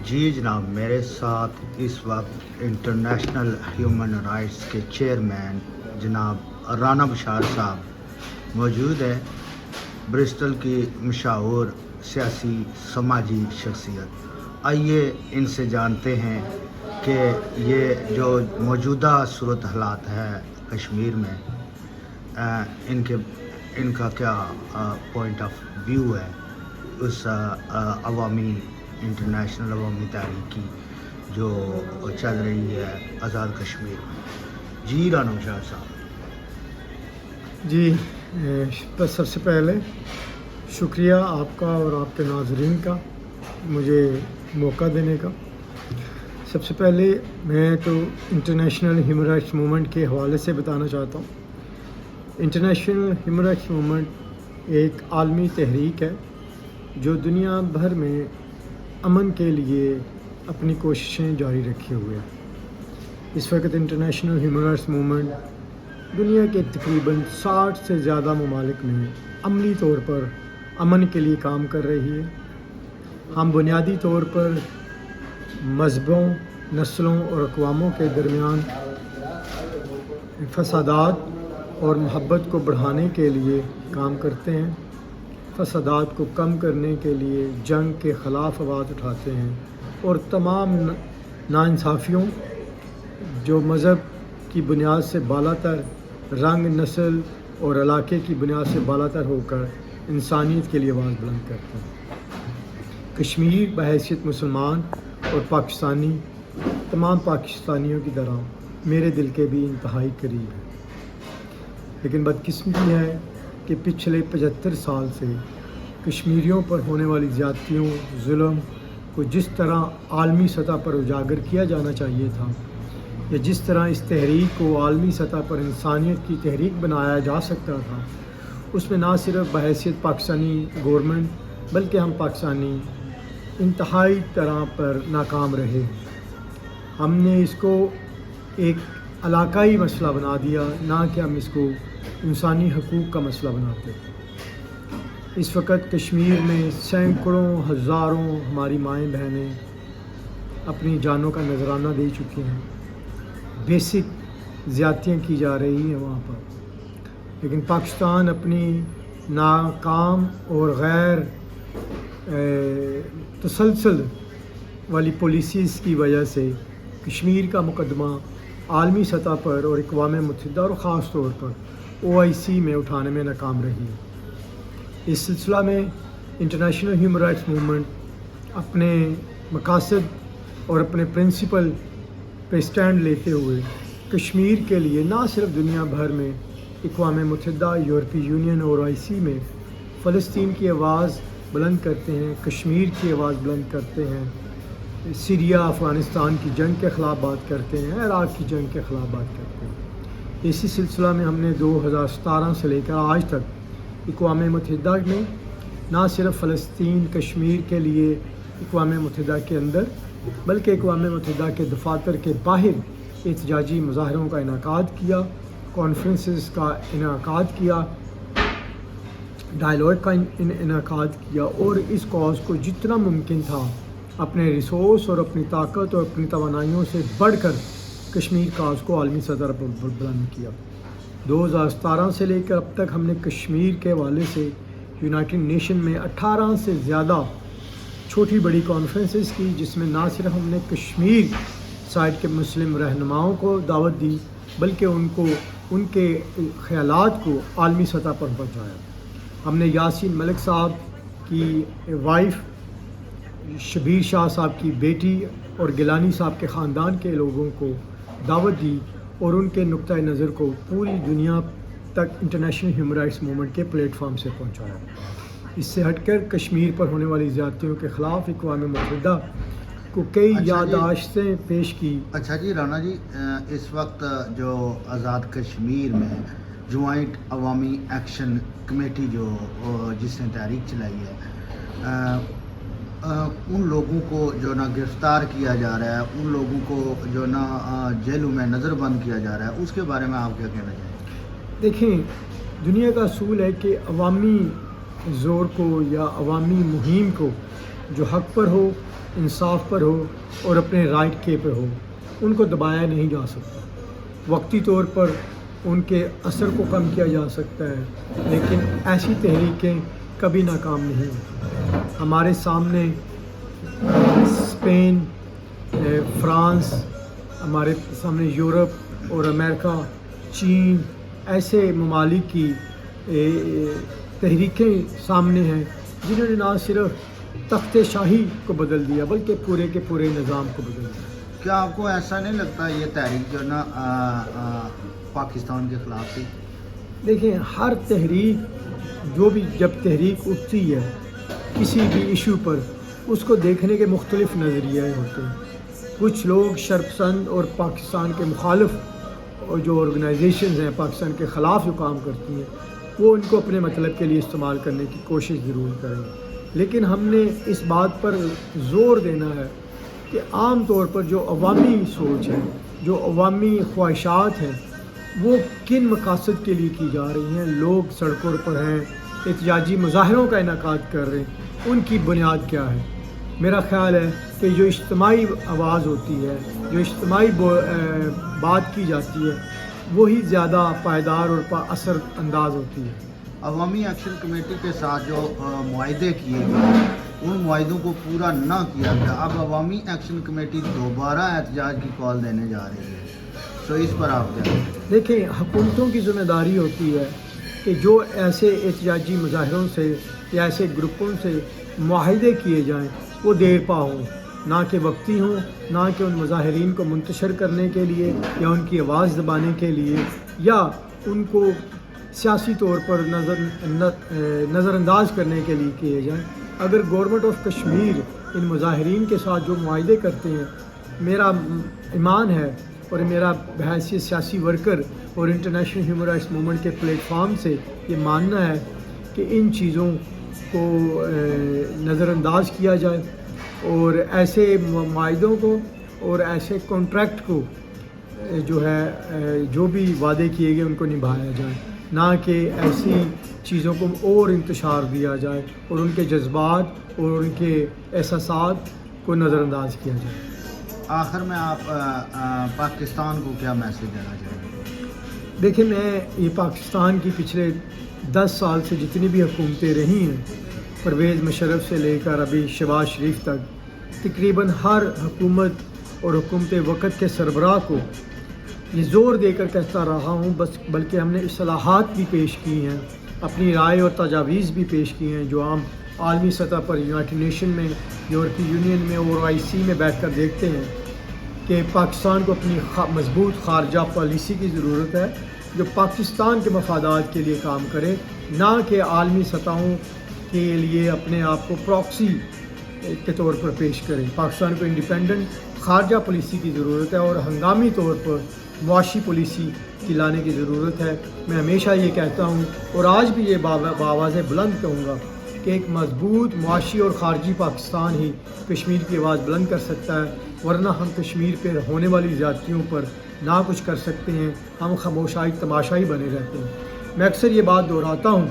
جی جناب، میرے ساتھ اس وقت انٹرنیشنل ہیومن رائٹس کے چیئرمین جناب رانا بشار صاحب موجود ہے، برسٹل کی مشہور سیاسی سماجی شخصیت۔ آئیے ان سے جانتے ہیں کہ یہ جو موجودہ صورت حالات ہے کشمیر میں، ان کا کیا پوائنٹ آف ویو ہے اس عوامی انٹرنیشنل عوامی تحریک کی جو چل رہی ہے آزاد کشمیر میں۔ جی رانا بشار صاحب۔ جی بس سب سے پہلے شکریہ آپ کا اور آپ کے ناظرین کا مجھے موقع دینے کا۔ سب سے پہلے میں تو انٹرنیشنل ہیومن رائٹس موومنٹ کے حوالے سے بتانا چاہتا ہوں۔ انٹرنیشنل ہیومن رائٹس موومنٹ ایک عالمی تحریک ہے جو دنیا بھر میں امن کے لیے اپنی کوششیں جاری رکھے ہوئے ہے۔ اس وقت انٹرنیشنل ہیومن رائٹس موومنٹ دنیا کے تقریباً 60 سے زیادہ ممالک میں عملی طور پر امن کے لیے کام کر رہی ہے۔ ہم بنیادی طور پر مذہبوں، نسلوں اور اقواموں کے درمیان فسادات اور محبت کو بڑھانے کے لیے کام کرتے ہیں، فسادات کو کم کرنے کے لیے جنگ کے خلاف آواز اٹھاتے ہیں اور تمام ناانصافیوں جو مذہب کی بنیاد سے بالاتر، رنگ، نسل اور علاقے کی بنیاد سے بالاتر ہو کر انسانیت کے لیے آواز بلند کرتے ہیں۔ کشمیر بحیثیت مسلمان اور پاکستانی تمام پاکستانیوں کی طرح میرے دل کے بھی انتہائی قریب ہے، لیکن بدقسمتی ہے کہ پچھلے 75 سال سے کشمیریوں پر ہونے والی زیادتیوں، ظلم کو جس طرح عالمی سطح پر اجاگر کیا جانا چاہیے تھا، یا جس طرح اس تحریک کو عالمی سطح پر انسانیت کی تحریک بنایا جا سکتا تھا، اس میں نہ صرف بحیثیت پاکستانی گورنمنٹ بلکہ ہم پاکستانی انتہائی طرح پر ناکام رہے۔ ہم نے اس کو ایک علاقائی مسئلہ بنا دیا، نہ کہ ہم اس کو انسانی حقوق کا مسئلہ بناتے۔ اس وقت کشمیر میں سینکڑوں ہزاروں ہماری مائیں بہنیں اپنی جانوں کا نذرانہ دے چکی ہیں۔ بیسک زیادتیاں کی جا رہی ہیں وہاں پر، لیکن پاکستان اپنی ناکام اور غیر تسلسل والی پالیسیز کی وجہ سے کشمیر کا مقدمہ عالمی سطح پر اور اقوام متحدہ اور خاص طور پر OIC میں اٹھانے میں ناکام رہی ہے۔ اس سلسلہ میں انٹرنیشنل ہیومن رائٹس موومنٹ اپنے مقاصد اور اپنے پرنسپل پہ اسٹینڈ لیتے ہوئے کشمیر کے لیے نہ صرف دنیا بھر میں اقوام متحدہ، یورپی یونین اور OIC میں فلسطین کی آواز بلند کرتے ہیں، کشمیر کی آواز بلند کرتے ہیں، سیریا افغانستان کی جنگ کے خلاف بات کرتے ہیں، عراق کی جنگ کے خلاف بات کرتے ہیں۔ اسی سلسلہ میں ہم نے 2017 سے لے کر آج تک اقوام متحدہ میں نہ صرف فلسطین کشمیر کے لیے اقوام متحدہ کے اندر بلکہ اقوام متحدہ کے دفاتر کے باہر احتجاجی مظاہروں کا انعقاد کیا، کانفرنسز کا انعقاد کیا، ڈائیلاگ کا انعقاد کیا، اور اس کاز کو جتنا ممکن تھا اپنے ریسورس اور اپنی طاقت اور اپنی توانائیوں سے بڑھ کر کشمیر کاز کو عالمی سطح پر بلند کیا۔ 2017 سے لے کر اب تک ہم نے کشمیر کے حوالے سے یونائٹڈ نیشن میں 18 سے زیادہ چھوٹی بڑی کانفرنسز کی، جس میں نہ صرف ہم نے کشمیر سائڈ کے مسلم رہنماؤں کو دعوت دی بلکہ ان کے خیالات کو عالمی سطح پر پہنچایا۔ ہم نے یاسین ملک صاحب کی وائف، شبیر شاہ صاحب کی بیٹی اور گیلانی صاحب کے خاندان کے لوگوں کو دعوت دی اور ان کے نقطۂ نظر کو پوری دنیا تک انٹرنیشنل ہیومن رائٹس موومنٹ کے پلیٹ فارم سے پہنچایا۔ اس سے ہٹ کر کشمیر پر ہونے والی زیادتیوں کے خلاف اقوام متحدہ کو کئی یادداشتیں پیش کی۔ اچھا جی رانا جی، اس وقت جو آزاد کشمیر میں جوائنٹ عوامی ایکشن کمیٹی جس نے تحریک چلائی ہے، ان لوگوں کو جو نہ گرفتار کیا جا رہا ہے، ان لوگوں کو جو نہ جیلوں میں نظر بند کیا جا رہا ہے، اس کے بارے میں آپ کیا کہنا چاہیں گے؟ دیکھیں، دنیا کا اصول ہے کہ عوامی زور کو یا عوامی مہم کو جو حق پر ہو انصاف پر ہو اور اپنے رائٹ کے پہ ہو، ان کو دبایا نہیں جا سکتا۔ وقتی طور پر ان کے اثر کو کم کیا جا سکتا ہے، لیکن ایسی تحریکیں کبھی ناکام نہیں ہوتی۔ ہمارے سامنے اسپین، فرانس، ہمارے سامنے یورپ اور امریکہ، چین، ایسے ممالک کی تحریکیں سامنے ہیں جنہوں نے نہ صرف تخت شاہی کو بدل دیا بلکہ پورے کے پورے نظام کو بدل دیا۔ کیا آپ کو ایسا نہیں لگتا یہ تحریک جو نا پاکستان کے خلاف تھی؟ دیکھیں، ہر تحریک جب تحریک اٹھتی ہے کسی بھی ایشو پر، اس کو دیکھنے کے مختلف نظریے ہوتے ہیں۔ کچھ لوگ شرپسند اور پاکستان کے مخالف اور جو آرگنائزیشنز ہیں پاکستان کے خلاف جو کام کرتی ہیں، وہ ان کو اپنے مطلب کے لیے استعمال کرنے کی کوشش ضرور کریں، لیکن ہم نے اس بات پر زور دینا ہے کہ عام طور پر جو عوامی سوچ ہے، جو عوامی خواہشات ہیں، وہ کن مقاصد کے لیے کی جا رہی ہیں۔ لوگ سڑکوں پر ہیں، احتجاجی مظاہروں کا انعقاد کر رہے ہیں، ان کی بنیاد کیا ہے؟ میرا خیال ہے کہ جو اجتماعی آواز ہوتی ہے، جو اجتماعی بات کی جاتی ہے، وہی زیادہ پائیدار اور اثر انداز ہوتی ہے۔ عوامی ایکشن کمیٹی کے ساتھ جو معاہدے کیے گئے ان معاہدوں کو پورا نہ کیا گیا، اب عوامی ایکشن کمیٹی دوبارہ احتجاج کی کال دینے جا رہی ہے، تو اس پر آپ کیا کہیں؟ دیکھیں، حکومتوں کی ذمہ داری ہوتی ہے کہ جو ایسے احتجاجی مظاہروں سے یا ایسے گروپوں سے معاہدے کیے جائیں وہ دیر پا ہوں، نہ کہ وقتی ہوں، نہ کہ ان مظاہرین کو منتشر کرنے کے لیے یا ان کی آواز دبانے کے لیے یا ان کو سیاسی طور پر نظر انداز کرنے کے لیے کیے جائیں۔ اگر گورنمنٹ آف کشمیر ان مظاہرین کے ساتھ جو معاہدے کرتے ہیں، میرا ایمان ہے اور میرا بحیثیت سیاسی ورکر اور انٹرنیشنل ہیومن رائٹس موومنٹ کے پلیٹ فارم سے یہ ماننا ہے کہ ان چیزوں کو نظر انداز کیا جائے اور ایسے معاہدوں کو اور ایسے کانٹریکٹ کو جو ہے جو بھی وعدے کیے گئے ان کو نبھایا جائے، نہ کہ ایسی چیزوں کو اور انتشار دیا جائے اور ان کے جذبات اور ان کے احساسات کو نظر انداز کیا جائے۔ آخر میں آپ پاکستان کو کیا میسیج دینا چاہیں گے؟ دیکھیں، میں یہ پاکستان کی پچھلے 10 سال سے جتنی بھی حکومتیں رہی ہیں، پرویز مشرف سے لے کر ابھی شہباز شریف تک، تقریباً ہر حکومت اور حکومت وقت کے سربراہ کو یہ زور دے کر کہتا رہا ہوں، بلکہ ہم نے اصلاحات بھی پیش کی ہیں، اپنی رائے اور تجاویز بھی پیش کی ہیں جو عام عالمی سطح پر یونائٹڈ نیشن میں، یورپی یونین میں اور OIC میں بیٹھ کر دیکھتے ہیں کہ پاکستان کو اپنی مضبوط خارجہ پالیسی کی ضرورت ہے جو پاکستان کے مفادات کے لیے کام کرے، نہ کہ عالمی سطحوں کے لیے اپنے آپ کو پراکسی کے طور پر پیش کرے۔ پاکستان کو انڈیپینڈنٹ خارجہ پالیسی کی ضرورت ہے اور ہنگامی طور پر معاشی پالیسی کی لانے کی ضرورت ہے۔ میں ہمیشہ یہ کہتا ہوں اور آج بھی یہ بآواز بلند کہوں گا کہ ایک مضبوط معاشی اور خارجی پاکستان ہی کشمیر کی آواز بلند کر سکتا ہے، ورنہ ہم کشمیر پہ ہونے والی زیادتیوں پر نہ کچھ کر سکتے ہیں، ہم خاموشائی تماشائی بنے رہتے ہیں۔ میں اکثر یہ بات دہراتا ہوں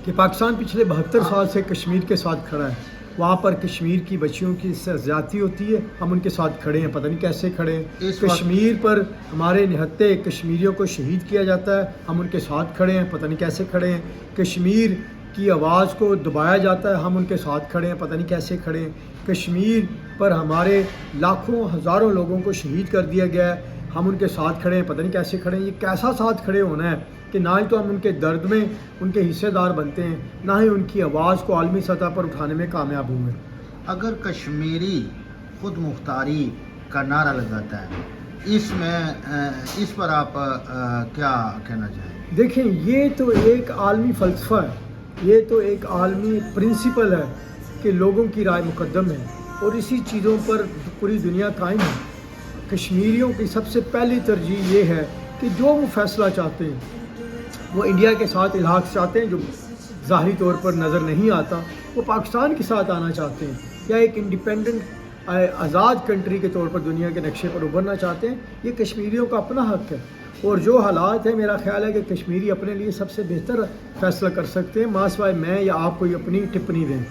کہ پاکستان پچھلے 72 سال سے کشمیر کے ساتھ کھڑا ہے، وہاں پر کشمیر کی بچیوں کی زیادتی ہوتی ہے، ہم ان کے ساتھ کھڑے ہیں، پتہ نہیں کیسے کھڑے ہیں۔ کشمیر پر ہمارے نہتے کشمیریوں کو شہید کیا جاتا ہے، ہم ان کے ساتھ کھڑے ہیں، پتہ نہیں کیسے کھڑے ہیں۔ کشمیر کی آواز کو دبایا جاتا ہے، ہم ان کے ساتھ کھڑے ہیں، پتہ نہیں کیسے کھڑے ہیں۔ کشمیر پر ہمارے لاکھوں ہزاروں لوگوں کو شہید کر دیا گیا ہے، ہم ان کے ساتھ کھڑے ہیں، پتہ نہیں کیسے کھڑے ہیں۔ یہ کیسا ساتھ کھڑے ہونا ہے کہ نہ ہی تو ہم ان کے درد میں ان کے حصے دار بنتے ہیں، نہ ہی ان کی آواز کو عالمی سطح پر اٹھانے میں کامیاب ہوئے۔ اگر کشمیری خود مختاری کا نعرہ لگاتا ہے، اس پر آپ کیا کہنا چاہیں گے؟ دیکھیں، یہ تو ایک عالمی فلسفہ ہے، یہ تو ایک عالمی پرنسپل ہے کہ لوگوں کی رائے مقدم ہے اور اسی چیزوں پر پوری دنیا قائم ہے۔ کشمیریوں کی سب سے پہلی ترجیح یہ ہے کہ جو وہ فیصلہ چاہتے ہیں، وہ انڈیا کے ساتھ الحاق چاہتے ہیں جو ظاہری طور پر نظر نہیں آتا، وہ پاکستان کے ساتھ آنا چاہتے ہیں یا ایک انڈیپینڈنٹ آزاد کنٹری کے طور پر دنیا کے نقشے پر ابھرنا چاہتے ہیں، یہ کشمیریوں کا اپنا حق ہے۔ اور جو حالات ہیں، میرا خیال ہے کہ کشمیری اپنے لیے سب سے بہتر فیصلہ کر سکتے ہیں، ماں سوائے میں یا آپ کوئی اپنی ٹپنی دیں۔